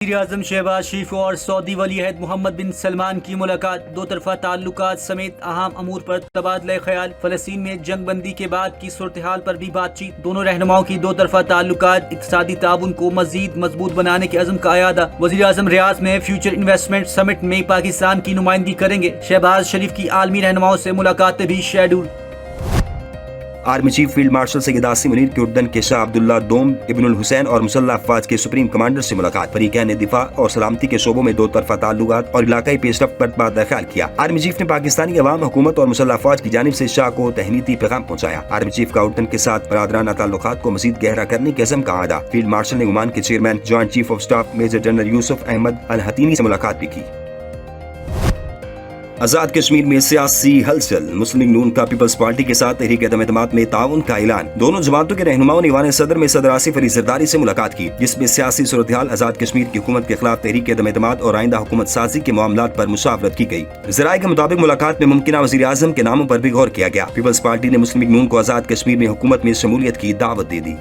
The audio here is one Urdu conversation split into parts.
وزیراعظم شہباز شریف اور سعودی ولی عہد محمد بن سلمان کی ملاقات، دو طرفہ تعلقات سمیت اہم امور پر تبادلہ خیال۔ فلسطین میں جنگ بندی کے بعد کی صورتحال پر بھی بات چیت۔ دونوں رہنماؤں کی دو طرفہ تعلقات، اقتصادی تعاون کو مزید مضبوط بنانے کے عزم کا اعادہ۔ وزیراعظم ریاض میں فیوچر انویسٹمنٹ سمٹ میں پاکستان کی نمائندگی کریں گے۔ شہباز شریف کی عالمی رہنماؤں سے ملاقاتیں بھی schedule. Army chief field marshal Syed Asim Munir کی اردن کے شاہ عبداللہ دوم ابن الحسین اور مسلح افواج کے سپریم کمانڈر سے ملاقات۔ فریقین نے دفاع اور سلامتی کے شعبوں میں دو طرفہ تعلقات اور علاقائی پیش رفت پر تبادلہ خیال کیا۔ آرمی چیف نے پاکستانی عوام، حکومت اور مسلح افواج کی جانب سے شاہ کو تہنیتی پیغام پہنچایا۔ آرمی چیف کا اردن کے ساتھ برادرانہ تعلقات کو مزید گہرا کرنے کے عزم کا اعادہ۔ فیلڈ مارشل نے عمان کے chairman joint chief of staff major general Yusuf Ahmed Alhutaimi سے ملاقات بھی کی۔ آزاد کشمیر میں سیاسی ہلچل، مسلم لیگ نون کا پیپلز پارٹی کے ساتھ تحریک عدم اعتماد میں تعاون کا اعلان۔ دونوں جماعتوں کے رہنماؤں نے ایوان صدر میں صدر آصف علی زرداری سے ملاقات کی، جس میں سیاسی صورتحال، آزاد کشمیر کی حکومت کے خلاف تحریک عدم اعتماد اور آئندہ حکومت سازی کے معاملات پر مشاورت کی گئی۔ ذرائع کے مطابق ملاقات میں ممکنہ وزیر اعظم کے ناموں پر بھی غور کیا گیا۔ پیپلز پارٹی نے مسلم لیگ نون کو آزاد کشمیر میں حکومت میں شمولیت کی دعوت دے دی۔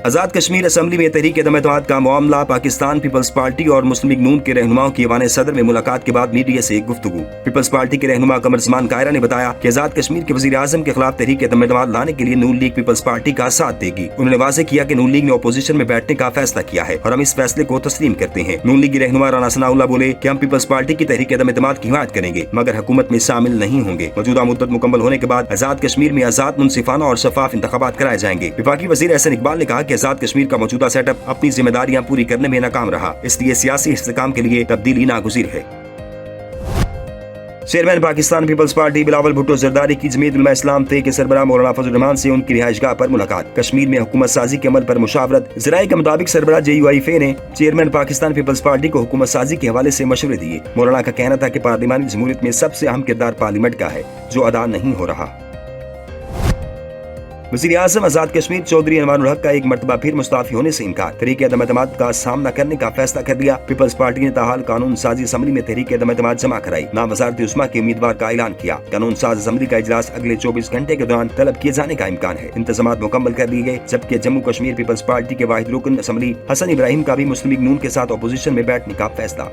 آزاد کشمیر اسمبلی میں تحریک عدم اعتماد کا معاملہ، پاکستان پیپلز پارٹی اور مسلم لیگ نون کے رہنماؤں کی ایوان صدر میں ملاقات کے بعد میڈیا سے گفتگو۔ پیپلز پارٹی کے رہنما قمر زمان کائرہ نے بتایا کہ آزاد کشمیر کے وزیر اعظم کے خلاف تحریک عدم اعتماد لانے کے لیے نون لیگ پیپلز پارٹی کا ساتھ دے گی۔ انہوں نے واضح کیا کہ نون لیگ نے اپوزیشن میں بیٹھنے کا فیصلہ کیا ہے اور ہم اس فیصلے کو تسلیم کرتے ہیں۔ نون لیگ رہنما رانا ثناء اللہ بولے کہ ہم پیپلز پارٹی کی تحریک عدم اعتماد کی حمایت کریں گے، مگر حکومت میں شامل نہیں ہوں گے۔ موجودہ مدت مکمل ہونے کے بعد آزاد کشمیر میں آزاد، منصفانہ اور شفاف انتخابات کرائے جائیں گے۔ وفاقی وزیر احسن اقبال نے کہا کہ آزاد کشمیر کا موجودہ سیٹ اپ اپنی ذمہ داریاں پوری کرنے میں ناکام رہا، اس لیے سیاسی استحکام کے لیے تبدیلی ناگزیر ہے۔ چیئرمین پاکستان پیپلز پارٹی بلاول بھٹو زرداری کی جمعیت علماء اسلام طے کے سربراہ مولانا فضل الرحمان سے ان کی رہائش گاہ پر ملاقات۔ کشمیر میں حکومت سازی کے عمل پر مشاورت۔ ذرائع کے مطابق سربراہ JUIFA نے چیئرمین پاکستان پیپلز پارٹی کو حکومت سازی کے حوالے سے مشورے دیے۔ مولانا کا کہنا تھا کہ پارلیمانی جمہوریت میں سب سے اہم کردار پارلیمنٹ کا ہے، جو ادا نہیں ہو رہا۔ وزیر اعظم آزاد کشمیر چودھری انوار الحق کا ایک مرتبہ پھر مستعفی ہونے سے انکار۔ تحریک عدم اعتماد کا سامنا کرنے کا فیصلہ کر لیا۔ پیپلز پارٹی نے تاحال قانون سازی اسمبلی میں تحریک عدم اعتماد جمع کرائی، نام وزارت عظمیٰ کے امیدوار کا اعلان کیا۔ قانون ساز اسمبلی کا اجلاس اگلے 24 گھنٹے کے دوران طلب کیے جانے کا امکان ہے۔ انتظامات مکمل کر لیے گئے، جبکہ جموں کشمیر پیپلز پارٹی کے واحد رکن اسمبلی حسن ابراہیم کا بھی مسلم لیگ نون کے ساتھ اپوزیشن میں بیٹھنے کا فیصلہ۔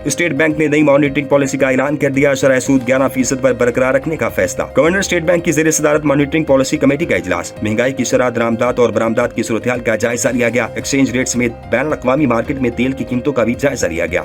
اسٹیٹ بینک نے نئی مانیٹرنگ پالیسی کا اعلان کر دیا، شرح سود 11% پر برقرار رکھنے کا فیصلہ۔ گورنر اسٹیٹ بینک کی زیر صدارت مانیٹرنگ پالیسی کمیٹی کا اجلاس۔ مہنگائی کی شرح، درآمدات اور برآمدات کی صورتحال کا جائزہ لیا گیا۔ ایکسچینج ریٹ سمیت بین الاقوامی مارکیٹ میں تیل کی قیمتوں کا بھی جائزہ لیا گیا۔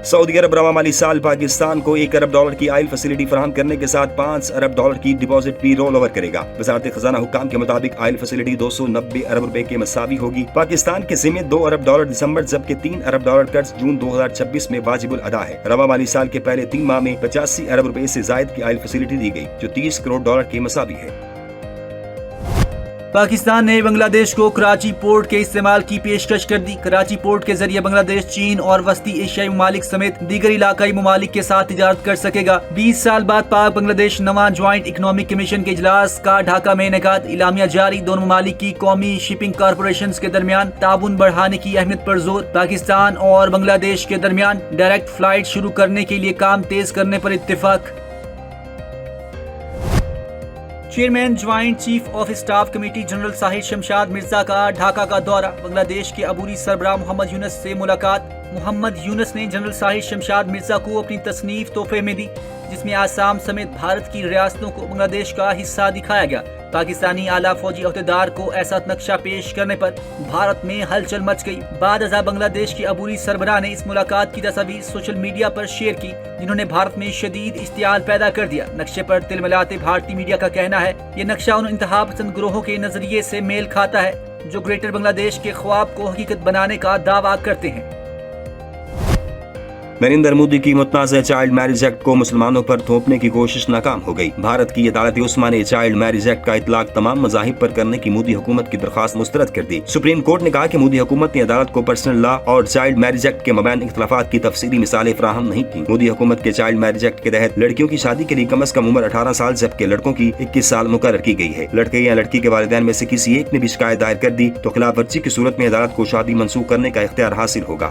سعودی عرب رواں مالی سال پاکستان کو $1 ارب کی آئل فیسلٹی فراہم کرنے کے ساتھ $5 ارب کی ڈپازٹ بھی رول اوور کرے گا۔ وزارت خزانہ حکام کے مطابق آئل فیسلٹی 290 ارب روپے کے مساوی ہوگی۔ پاکستان کے ذمہ $2 ارب دسمبر جبکہ $3 ارب قرض جون 2026 میں واجب الادا ہے۔ رواں مالی سال کے پہلے 3 ماہ میں 85 ارب روپے سے زائد کی آئل فیسلٹی دی گئی، جو $30 کروڑ کے مساوی ہے۔ پاکستان نے بنگلہ دیش کو کراچی پورٹ کے استعمال کی پیشکش کر دی۔ کراچی پورٹ کے ذریعے بنگلہ دیش چین اور وسطی ایشیائی ممالک سمیت دیگر علاقائی ممالک کے ساتھ تجارت کر سکے گا۔ 20 سال بعد پاک بنگلہ دیش نواں جوائنٹ اکنامک کمیشن کے اجلاس کا ڈھاکہ میں انعقاد۔ اعلامیہ جاری، دونوں ممالک کی قومی شپنگ کارپوریشنز کے درمیان تعاون بڑھانے کی اہمیت پر زور۔ پاکستان اور بنگلہ دیش کے درمیان ڈائریکٹ فلائٹ شروع کرنے کے لیے کام تیز کرنے پر اتفاق۔ Chairman joint chief of staff committee general Sahir Shamshad Mirza کا ڈھاکہ کا دورہ۔ بنگلہ دیش کے عبوری سربراہ محمد یونس سے ملاقات۔ محمد یونس نے جنرل ساحر شمشاد مرزا کو اپنی تصنیف تحفے میں دی، جس میں آسام سمیت بھارت کی ریاستوں کو بنگلہ دیش کا حصہ دکھایا گیا۔ پاکستانی اعلیٰ فوجی عہدیدار کو ایسا نقشہ پیش کرنے پر بھارت میں ہلچل مچ گئی۔ بعد ازاں بنگلہ دیش کے عبوری سربراہ نے اس ملاقات کی تصاویر سوشل میڈیا پر شیئر کی، جنہوں نے بھارت میں شدید اشتعال پیدا کر دیا۔ نقشے پر تل ملاتے بھارتی میڈیا کا کہنا ہے یہ نقشہ ان انتہا پسند گروہوں کے نظریے سے میل کھاتا ہے جو گریٹر بنگلہ دیش کے خواب کو حقیقت بنانے کا دعویٰ کرتے ہیں۔ نریندر مودی کی متنازع چائلڈ میرج ایکٹ کو مسلمانوں پر تھوپنے کی کوشش ناکام ہو گئی۔ بھارت کی عدالت عظمیٰ نے چائلڈ میرج ایکٹ کا اطلاق تمام مذاہب پر کرنے کی مودی حکومت کی درخواست مسترد کر دی۔ سپریم کورٹ نے کہا کہ مودی حکومت نے عدالت کو پرسنل لا اور چائلڈ میرج ایکٹ کے مابین اختلافات کی تفصیلی مثالیں فراہم نہیں کی۔ مودی حکومت کے چائلڈ میرج ایکٹ کے تحت لڑکیوں کی شادی کے لیے کم از کم عمر 18 سال جبکہ لڑکوں کی 21 سال مقرر کی گئی ہے۔ لڑکے یا لڑکی کے والدین میں سے کسی ایک نے بھی شکایت دائر کر دی تو خلاف ورزی کی صورت میں عدالت کو شادی منسوخ کرنے کا اختیار حاصل ہوگا۔